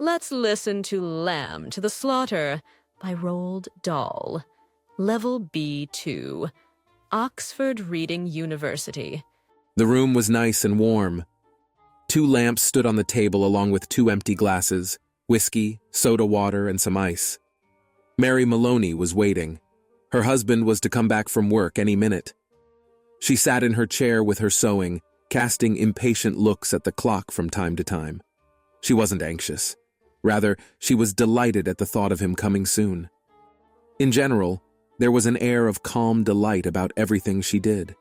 Let's listen to Lamb to the Slaughter by Roald Dahl. Level B2. Oxford Reading University. The room was nice and warm. 2 lamps stood on the table along with 2 empty glasses, whiskey, soda water, and some ice. Mary Maloney was waiting. Her husband was to come back from work any minute. She sat in her chair with her sewing, casting impatient looks at the clock from time to time. She wasn't anxious. Rather, she was delighted at the thought of him coming soon. In general, there was an air of calm delight about everything she did.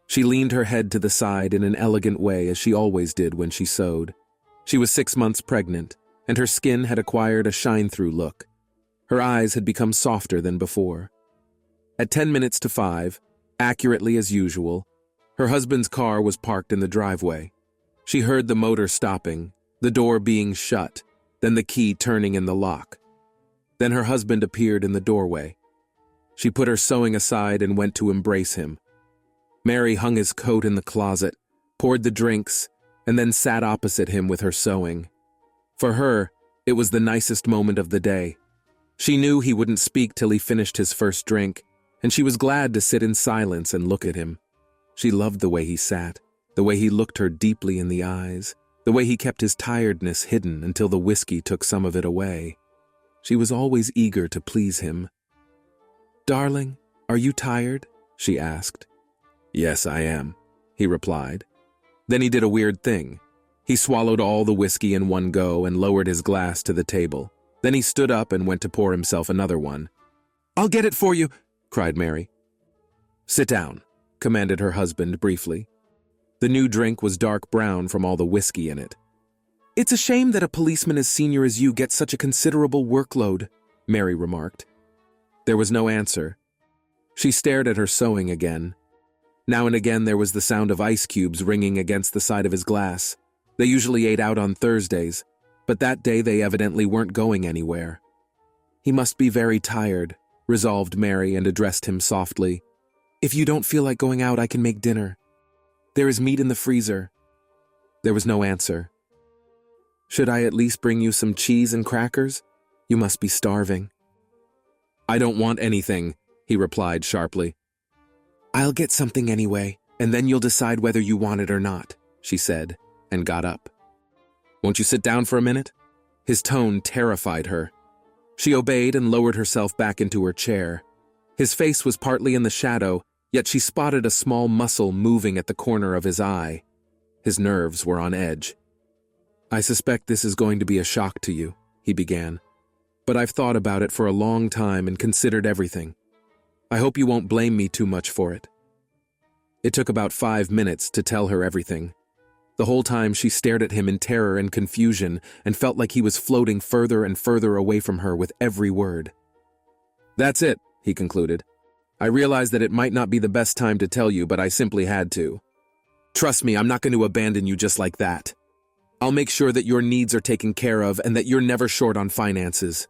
She leaned her head to the side in an elegant way as she always did when she sewed. She was 6 months pregnant, and her skin had acquired a shine-through look. Her eyes had become softer than before. At 10 minutes to 5, accurately as usual, her husband's car was parked in the driveway. She heard the motor stopping, the door being shut, then the key turning in the lock. Then her husband appeared in the doorway. She put her sewing aside and went to embrace him. Mary hung his coat in the closet, poured the drinks, and then sat opposite him with her sewing. For her, it was the nicest moment of the day. She knew he wouldn't speak till he finished his first drink, and she was glad to sit in silence and look at him. She loved the way he sat, the way he looked her deeply in the eyes, the way he kept his tiredness hidden until the whiskey took some of it away. She was always eager to please him. "Darling, are you tired?" she asked. "Yes, I am," he replied. Then he did a weird thing. He swallowed all the whiskey in one go and lowered his glass to the table. Then he stood up and went to pour himself another one. "I'll get it for you," cried Mary. "Sit down," commanded her husband briefly. The new drink was dark brown from all the whiskey in it. "It's a shame that a policeman as senior as you gets such a considerable workload," Mary remarked. There was no answer. She stared at her sewing again. Now and again there was the sound of ice cubes ringing against the side of his glass. They usually ate out on Thursdays, but that day they evidently weren't going anywhere. "He must be very tired," resolved Mary and addressed him softly. "If you don't feel like going out, I can make dinner. There is meat in the freezer." There was no answer. "Should I at least bring you some cheese and crackers? You must be starving." "I don't want anything," he replied sharply. "I'll get something anyway, and then you'll decide whether you want it or not," she said, and got up. "Won't you sit down for a minute?" His tone terrified her. She obeyed and lowered herself back into her chair. His face was partly in the shadow, yet she spotted a small muscle moving at the corner of his eye. His nerves were on edge. "I suspect this is going to be a shock to you," he began. "But I've thought about it for a long time and considered everything. I hope you won't blame me too much for it." It took about 5 minutes to tell her everything. The whole time she stared at him in terror and confusion and felt like he was floating further and further away from her with every word. "That's it," he concluded. "I realize that it might not be the best time to tell you, but I simply had to. Trust me, I'm not going to abandon you just like that. I'll make sure that your needs are taken care of and that you're never short on finances."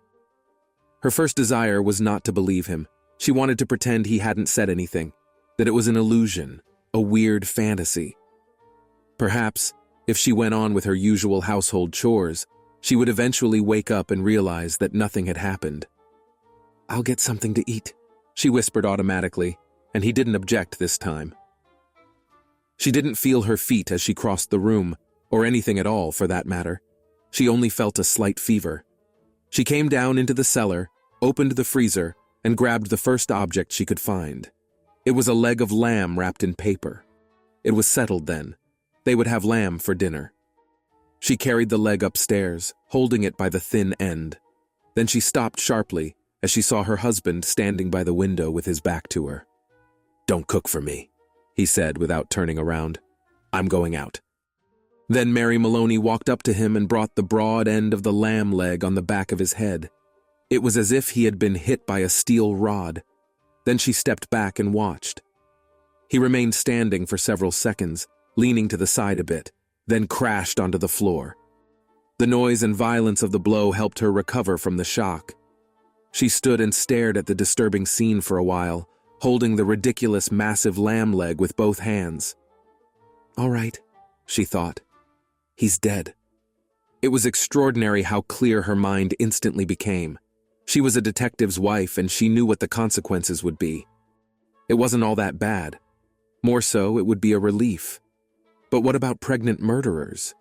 Her first desire was not to believe him. She wanted to pretend he hadn't said anything, that it was an illusion, a weird fantasy. Perhaps, if she went on with her usual household chores, she would eventually wake up and realize that nothing had happened. "I'll get something to eat," she whispered automatically, and he didn't object this time. She didn't feel her feet as she crossed the room, or anything at all for that matter. She only felt a slight fever. She came down into the cellar, opened the freezer, and grabbed the first object she could find. It was a leg of lamb wrapped in paper. It was settled then. They would have lamb for dinner. She carried the leg upstairs, holding it by the thin end. Then she stopped sharply as she saw her husband standing by the window with his back to her. "Don't cook for me," he said without turning around. "I'm going out." Then Mary Maloney walked up to him and brought the broad end of the lamb leg on the back of his head. It was as if he had been hit by a steel rod. Then she stepped back and watched. He remained standing for several seconds, leaning to the side a bit, then crashed onto the floor. The noise and violence of the blow helped her recover from the shock. She stood and stared at the disturbing scene for a while, holding the ridiculous massive lamb leg with both hands. "All right," she thought. "He's dead." It was extraordinary how clear her mind instantly became. She was a detective's wife and she knew what the consequences would be. It wasn't all that bad. More so, it would be a relief. But what about pregnant murderers?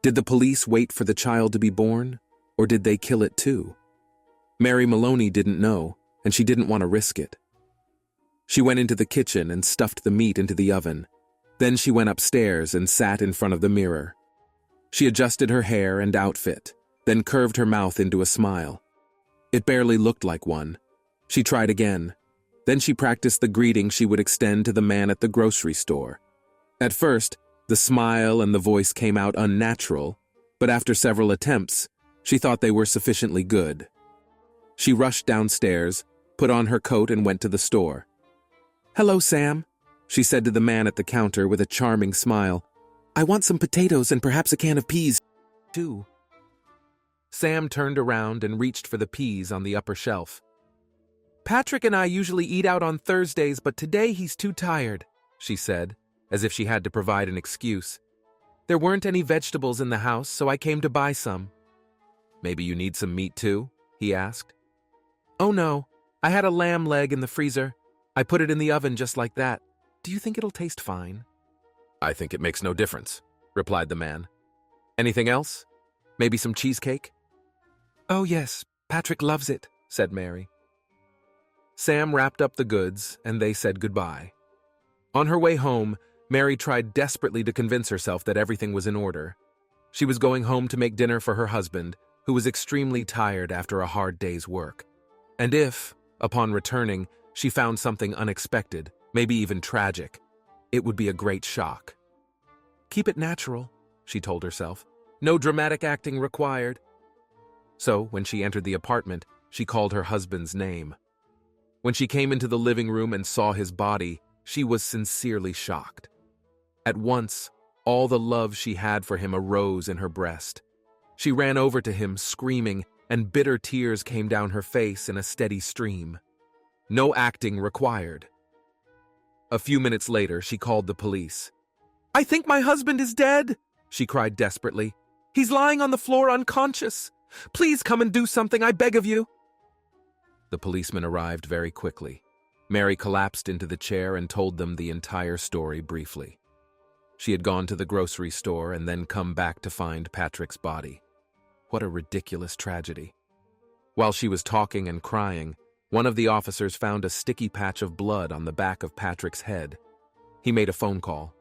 Did the police wait for the child to be born, or did they kill it too? Mary Maloney didn't know, and she didn't want to risk it. She went into the kitchen and stuffed the meat into the oven. Then she went upstairs and sat in front of the mirror. She adjusted her hair and outfit, then curved her mouth into a smile. It barely looked like one. She tried again. Then she practiced the greeting she would extend to the man at the grocery store. At first, the smile and the voice came out unnatural, but after several attempts, she thought they were sufficiently good. She rushed downstairs, put on her coat and went to the store. "Hello, Sam," she said to the man at the counter with a charming smile. "I want some potatoes and perhaps a can of peas, too." Sam turned around and reached for the peas on the upper shelf. "Patrick and I usually eat out on Thursdays, but today he's too tired," she said, as if she had to provide an excuse. "There weren't any vegetables in the house, so I came to buy some." "Maybe you need some meat too?" he asked. "Oh no, I had a lamb leg in the freezer. I put it in the oven just like that. Do you think it'll taste fine?" "I think it makes no difference," replied the man. "Anything else? Maybe some cheesecake?" "Oh yes, Patrick loves it," said Mary. Sam wrapped up the goods, and they said goodbye. On her way home, Mary tried desperately to convince herself that everything was in order. She was going home to make dinner for her husband, who was extremely tired after a hard day's work. And if, upon returning, she found something unexpected, maybe even tragic, it would be a great shock. "Keep it natural," she told herself. "No dramatic acting required." So, when she entered the apartment, she called her husband's name. When she came into the living room and saw his body, she was sincerely shocked. At once, all the love she had for him arose in her breast. She ran over to him, screaming, and bitter tears came down her face in a steady stream. No acting required. A few minutes later, she called the police. "I think my husband is dead," she cried desperately. "He's lying on the floor unconscious. Please come and do something, I beg of you." The policeman arrived very quickly. Mary collapsed into the chair and told them the entire story briefly. She had gone to the grocery store and then come back to find Patrick's body. What a ridiculous tragedy. While she was talking and crying, one of the officers found a sticky patch of blood on the back of Patrick's head. He made a phone call.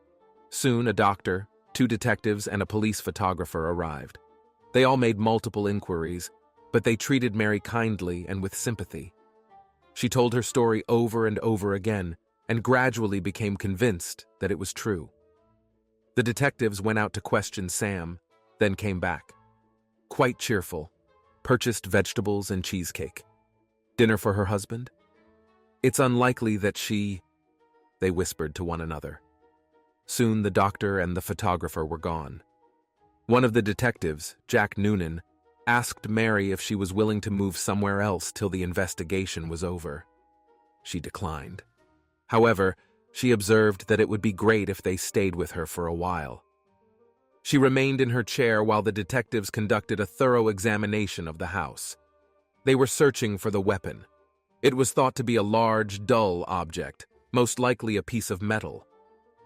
Soon, a doctor, 2 detectives, and a police photographer arrived. They all made multiple inquiries, but they treated Mary kindly and with sympathy. She told her story over and over again, and gradually became convinced that it was true. The detectives went out to question Sam, then came back. Quite cheerful, purchased vegetables and cheesecake. Dinner for her husband? It's unlikely that they whispered to one another. Soon the doctor and the photographer were gone. One of the detectives, Jack Noonan, asked Mary if she was willing to move somewhere else till the investigation was over. She declined. However, she observed that it would be great if they stayed with her for a while. She remained in her chair while the detectives conducted a thorough examination of the house. They were searching for the weapon. It was thought to be a large, dull object, most likely a piece of metal.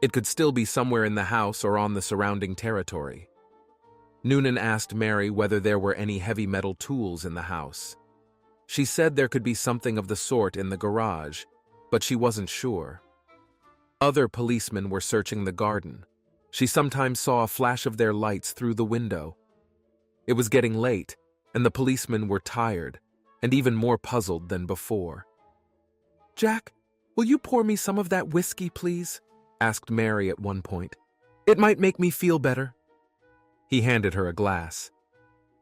It could still be somewhere in the house or on the surrounding territory. Noonan asked Mary whether there were any heavy metal tools in the house. She said there could be something of the sort in the garage, but she wasn't sure. Other policemen were searching the garden. She sometimes saw a flash of their lights through the window. It was getting late, and the policemen were tired, and even more puzzled than before. "Jack, will you pour me some of that whiskey, please?" asked Mary at one point. "It might make me feel better." He handed her a glass.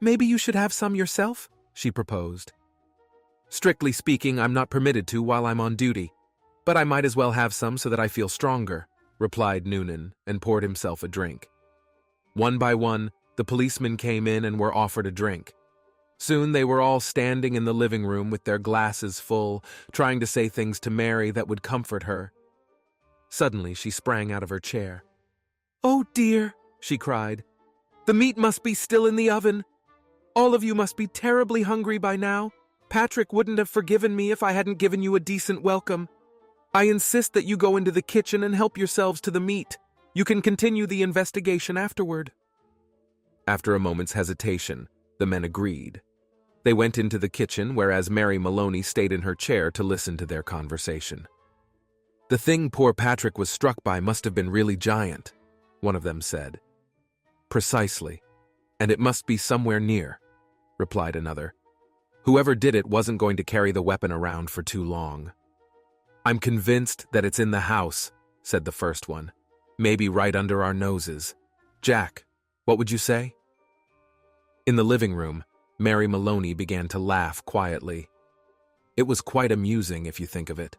"Maybe you should have some yourself," she proposed. "Strictly speaking, I'm not permitted to while I'm on duty, but I might as well have some so that I feel stronger," replied Noonan, and poured himself a drink. One by one, the policemen came in and were offered a drink. Soon they were all standing in the living room with their glasses full, trying to say things to Mary that would comfort her. Suddenly, she sprang out of her chair. "Oh dear," she cried. The meat must be still in the oven. All of you must be terribly hungry by now. Patrick wouldn't have forgiven me if I hadn't given you a decent welcome. I insist that you go into the kitchen and help yourselves to the meat. You can continue the investigation afterward." After a moment's hesitation, the men agreed. They went into the kitchen, whereas Mary Maloney stayed in her chair to listen to their conversation. "The thing poor Patrick was struck by must have been really giant," one of them said. "Precisely, and it must be somewhere near," replied another. "Whoever did it wasn't going to carry the weapon around for too long." "I'm convinced that it's in the house," said the first one. "Maybe right under our noses. Jack, what would you say?" In the living room, Mary Maloney began to laugh quietly. It was quite amusing if you think of it.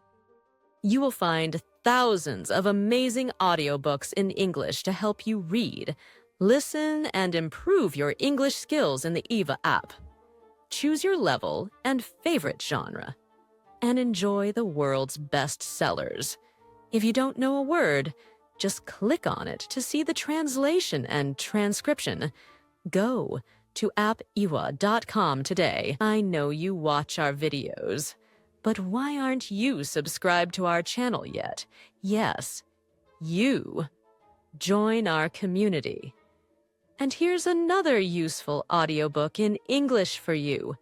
You will find thousands of amazing audiobooks in English to help you read, listen, and improve your English skills in the Eva app. Choose your level and favorite genre, and enjoy the world's best sellers. If you don't know a word, just click on it to see the translation and transcription. Go to appiwa.com today. I know you watch our videos, but why aren't you subscribed to our channel yet? Yes, you. Join our community. And here's another useful audiobook in English for you.